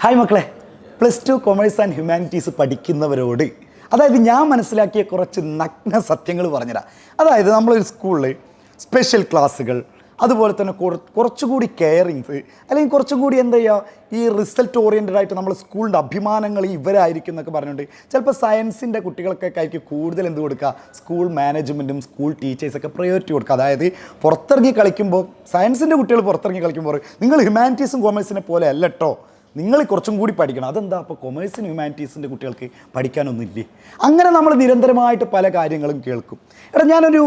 Hi മക്കളെ, +2 commerce and humanities പഠിക്കുന്നവരോട് ഞാൻ മനസ്സിലാക്കിയ കുറച്ച് നഗ്ന സത്യങ്ങൾ പറഞ്ഞുതരാം. നമ്മളൊരു സ്കൂളിൽ സ്പെഷ്യൽ ക്ലാസ്സുകൾ, അതുപോലെ തന്നെ കുറച്ചുകൂടി കെയറിങ്സ്, അല്ലെങ്കിൽ കുറച്ചുകൂടി ഈ റിസൾട്ട് ഓറിയൻറ്റഡ് ആയിട്ട് നമ്മൾ സ്കൂളിൻ്റെ അഭിമാനങ്ങൾ ഇവരായിരിക്കും എന്നൊക്കെ പറഞ്ഞുകൊണ്ട് ചിലപ്പോൾ സയൻസിൻ്റെ കുട്ടികൾക്കൊക്കെ ആയിരിക്കും കൂടുതൽ കൊടുക്കുക, സ്കൂൾ മാനേജ്മെൻറ്റും സ്കൂൾ ടീച്ചേഴ്സൊക്കെ പ്രയോറിറ്റി കൊടുക്കുക. പുറത്തിറങ്ങി കളിക്കുമ്പോൾ സയൻസിൻ്റെ കുട്ടികൾ പുറത്തിറങ്ങി കളിക്കുമ്പോൾ നിങ്ങൾ ഹ്യൂമാനിറ്റീസും കൊമേഴ്സിനെ പോലെ അല്ല കേട്ടോ, നിങ്ങൾ കുറച്ചും കൂടി പഠിക്കണം. അതെന്താ അപ്പോൾ കൊമേഴ്സിന് ഹ്യൂമാനിറ്റീസിൻ്റെ കുട്ടികൾക്ക് പഠിക്കാനൊന്നുമില്ലേ? അങ്ങനെ നമ്മൾ നിരന്തരമായിട്ട് പല കാര്യങ്ങളും കേൾക്കും. ഞാനൊരു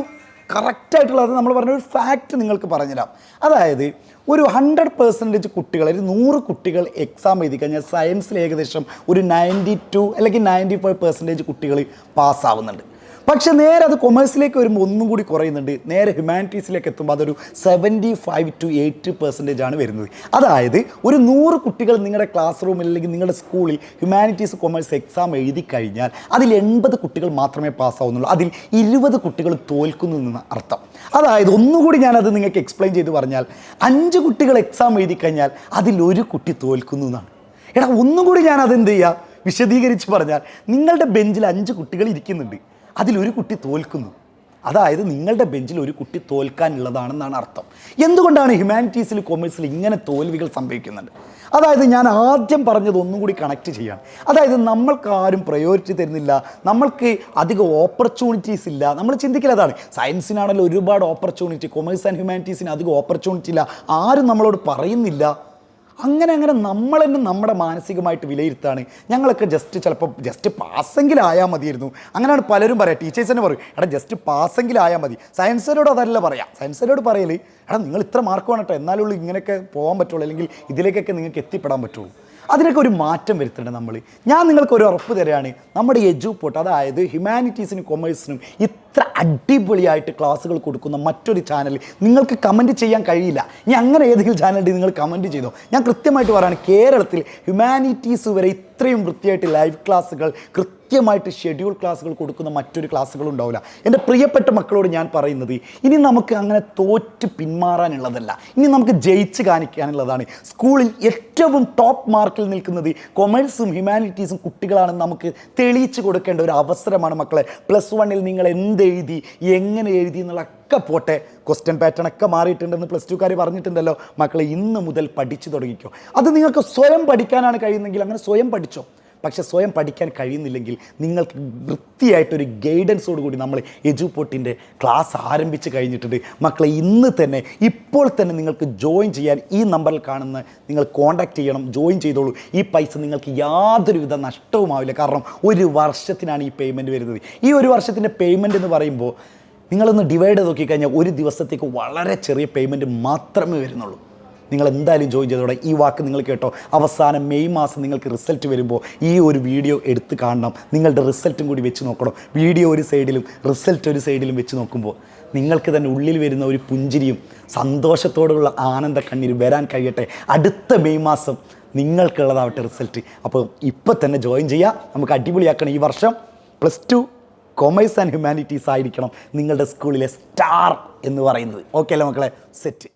കറക്റ്റായിട്ടുള്ളത് നമ്മൾ പറഞ്ഞൊരു ഫാക്റ്റ് നിങ്ങൾക്ക് പറഞ്ഞുതരാം. ഒരു 100% കുട്ടികൾ, ഒരു 100 കുട്ടികൾ എക്സാം എഴുതി കഴിഞ്ഞാൽ സയൻസിൽ ഏകദേശം ഒരു 92 അല്ലെങ്കിൽ 95% കുട്ടികൾ പാസ്സാവുന്നുണ്ട്. പക്ഷേ നേരെ അത് കൊമേഴ്സിലേക്ക് വരുമ്പോൾ ഒന്നും കൂടി കുറയുന്നുണ്ട്. നേരെ ഹ്യൂമാനിറ്റീസിലേക്ക് എത്തുമ്പോൾ അതൊരു 75 to 80% ആണ് വരുന്നത്. ഒരു 100 കുട്ടികൾ നിങ്ങളുടെ ക്ലാസ് റൂമിൽ അല്ലെങ്കിൽ നിങ്ങളുടെ സ്കൂളിൽ ഹ്യൂമാനിറ്റീസ് കൊമേഴ്സ് എക്സാം എഴുതി കഴിഞ്ഞാൽ അതിൽ 80 കുട്ടികൾ മാത്രമേ പാസ്സാവുന്നുള്ളൂ. അതിൽ 20 കുട്ടികൾ തോൽക്കുന്നു എന്ന് അർത്ഥം. ഒന്നുകൂടി ഞാനത് നിങ്ങൾക്ക് എക്സ്പ്ലെയിൻ ചെയ്ത് പറഞ്ഞാൽ 5 കുട്ടികൾ എക്സാം എഴുതി കഴിഞ്ഞാൽ അതിൽ 1 കുട്ടി തോൽക്കുന്നു എന്നാണ്. ഒന്നുകൂടി ഞാനത് വിശദീകരിച്ച് പറഞ്ഞാൽ, നിങ്ങളുടെ ബെഞ്ചിൽ 5 കുട്ടികൾ ഇരിക്കുന്നുണ്ട്, അതിലൊരു കുട്ടി തോൽക്കുന്നു. നിങ്ങളുടെ ബെഞ്ചിൽ ഒരു കുട്ടി തോൽക്കാനുള്ളതാണെന്നാണ് അർത്ഥം. എന്തുകൊണ്ടാണ് ഹ്യൂമാനിറ്റീസിൽ കൊമേഴ്സിൽ ഇങ്ങനെ തോൽവികൾ സംഭവിക്കുന്നുണ്ട്? ഞാൻ ആദ്യം പറഞ്ഞത് ഒന്നും കൂടി കണക്ട് ചെയ്യാണ്. നമ്മൾക്കാരും പ്രയോറിറ്റി തരുന്നില്ല, നമ്മൾക്ക് അധികം ഓപ്പർച്യൂണിറ്റീസ് ഇല്ല. നമ്മൾ ചിന്തിക്കലതാണ്, സയൻസിനാണല്ലോ ഒരുപാട് ഓപ്പർച്യൂണിറ്റി, കൊമേഴ്സ് ആൻഡ് ഹ്യൂമാനിറ്റീസിന് അധികം ഓപ്പർച്യൂണിറ്റി ഇല്ല, ആരും നമ്മളോട് പറയുന്നില്ല. അങ്ങനെ നമ്മൾ തന്നെ നമ്മുടെ മാനസികമായിട്ട് വിലയിരുത്താണ്. ഞങ്ങളൊക്കെ ജസ്റ്റ് പാസ്സെങ്കിലായാൽ മതിയായിരുന്നു. അങ്ങനെയാണ് പലരും പറയുക. ടീച്ചേഴ്സ് തന്നെ പറയും, ജസ്റ്റ് പാസ്സെങ്കിലായാൽ മതി. സയൻസിനോട് അതല്ല പറയാം. സയൻസിനോട് പറയൽ, നിങ്ങൾ ഇത്ര മാർക്ക് വേണം കേട്ടോ, എന്നാലുള്ളൂ ഇങ്ങനെയൊക്കെ പോകാൻ പറ്റുള്ളൂ, അല്ലെങ്കിൽ ഇതിലേക്കൊക്കെ നിങ്ങൾക്ക് എത്തിപ്പെടാൻ പറ്റുള്ളൂ. അതിനൊക്കെ ഒരു മാറ്റം വരുത്തേണ്ടത് ഞാൻ നിങ്ങൾക്ക് ഒരു ഉറപ്പ് തരികയാണ്. നമ്മുടെ എജുപോർട്ട്, ഹ്യൂമാനിറ്റീസിനും കൊമേഴ്സിനും ഇത്ര അടിപൊളിയായിട്ട് ക്ലാസ്സുകൾ കൊടുക്കുന്ന മറ്റൊരു ചാനൽ നിങ്ങൾക്ക് കമൻറ്റ് ചെയ്യാൻ കഴിയില്ല. ഇനി അങ്ങനെ ഏതെങ്കിലും ചാനലിൽ നിങ്ങൾ കമൻറ്റ് ചെയ്തോ. ഞാൻ കൃത്യമായിട്ട് പറയുകയാണ്, കേരളത്തിൽ ഹ്യൂമാനിറ്റീസ് വരെ ഇത്രയും വൃത്തിയായിട്ട് ലൈവ് ക്ലാസ്സുകൾ, കൃത്യമായിട്ട് ഷെഡ്യൂൾ ക്ലാസ്സുകൾ കൊടുക്കുന്ന മറ്റൊരു ക്ലാസ്സുകളും ഉണ്ടാവില്ല. എൻ്റെ പ്രിയപ്പെട്ട മക്കളോട് ഞാൻ പറയുന്നത്, ഇനി നമുക്ക് അങ്ങനെ തോറ്റ് പിന്മാറാനുള്ളതല്ല, ഇനി നമുക്ക് ജയിച്ച് കാണിക്കാനുള്ളതാണ്. സ്കൂളിൽ ഏറ്റവും ടോപ്പ് മാർക്കിൽ നിൽക്കുന്നത് കൊമേഴ്സും ഹ്യൂമാനിറ്റീസും കുട്ടികളാണെന്ന് നമുക്ക് തെളിയിച്ച് കൊടുക്കേണ്ട ഒരു അവസരമാണ് മക്കളെ. +1 നിങ്ങൾ എന്തെഴുതി, എങ്ങനെ എഴുതി എന്നുള്ളതൊക്കെ പോട്ടെ, ക്വസ്റ്റ്യൻ പാറ്റേൺ ഒക്കെ മാറിയിട്ടുണ്ടെന്ന് +2 പറഞ്ഞിട്ടുണ്ടല്ലോ. മക്കളെ, ഇന്ന് മുതൽ പഠിച്ചു തുടങ്ങിക്കോ. നിങ്ങൾക്ക് സ്വയം പഠിക്കാനാണ് കഴിയുന്നെങ്കിൽ അങ്ങനെ സ്വയം പഠിച്ചോ. പക്ഷേ സ്വയം പഠിക്കാൻ കഴിയുന്നില്ലെങ്കിൽ നിങ്ങൾക്ക് വൃത്തിയായിട്ടൊരു ഗൈഡൻസോട് കൂടി നമ്മൾ എജുപോർട്ടിൻ്റെ ക്ലാസ് ആരംഭിച്ച് കഴിഞ്ഞിട്ടുണ്ട്. മക്കളെ, ഇന്ന് തന്നെ, ഇപ്പോൾ തന്നെ നിങ്ങൾക്ക് ജോയിൻ ചെയ്യാൻ ഈ നമ്പറിൽ കാണുന്ന നിങ്ങൾ കോൺടാക്റ്റ് ചെയ്യണം. ജോയിൻ ചെയ്തോളൂ. ഈ പൈസ നിങ്ങൾക്ക് യാതൊരുവിധ നഷ്ടവുമാവില്ല. കാരണം 1 വർഷത്തിനാണ് ഈ പേയ്മെൻറ്റ് വരുന്നത്. ഈ 1 വർഷത്തിൻ്റെ പേയ്മെൻറ്റ് എന്ന് പറയുമ്പോൾ നിങ്ങളൊന്ന് ഡിവൈഡ് ചെയ്ത് നോക്കിക്കഴിഞ്ഞാൽ ഒരു ദിവസത്തേക്ക് വളരെ ചെറിയ പേയ്മെൻറ്റ് മാത്രമേ വരുന്നുള്ളൂ. നിങ്ങൾ എന്തായാലും ജോയിൻ ചെയ്തോടെ. ഈ വാക്ക് നിങ്ങൾ കേട്ടോ. അവസാനം മെയ് മാസം നിങ്ങൾക്ക് റിസൾട്ട് വരുമ്പോൾ ഈ ഒരു വീഡിയോ എടുത്ത് കാണണം. നിങ്ങളുടെ റിസൾട്ടും കൂടി വെച്ച് നോക്കണം. വീഡിയോ ഒരു സൈഡിലും റിസൾട്ട് ഒരു സൈഡിലും വെച്ച് നോക്കുമ്പോൾ നിങ്ങൾക്ക് തന്നെ ഉള്ളിൽ വരുന്ന ഒരു പുഞ്ചിരിയും സന്തോഷത്തോടുള്ള ആനന്ദ കണ്ണീരും വരാൻ കഴിയട്ടെ. അടുത്ത മെയ് മാസം നിങ്ങൾക്കുള്ളതാവട്ടെ റിസൾട്ട്. അപ്പോൾ ഇപ്പോൾ തന്നെ ജോയിൻ ചെയ്യുക. നമുക്ക് അടിപൊളിയാക്കണം. ഈ വർഷം +2 കൊമേഴ്സ് ആൻഡ് ഹ്യൂമാനിറ്റീസ് ആയിരിക്കണം നിങ്ങളുടെ സ്കൂളിലെ സ്റ്റാർ എന്ന് പറയുന്നത്. ഓക്കെ അല്ലേ മക്കളെ? സെറ്റ്.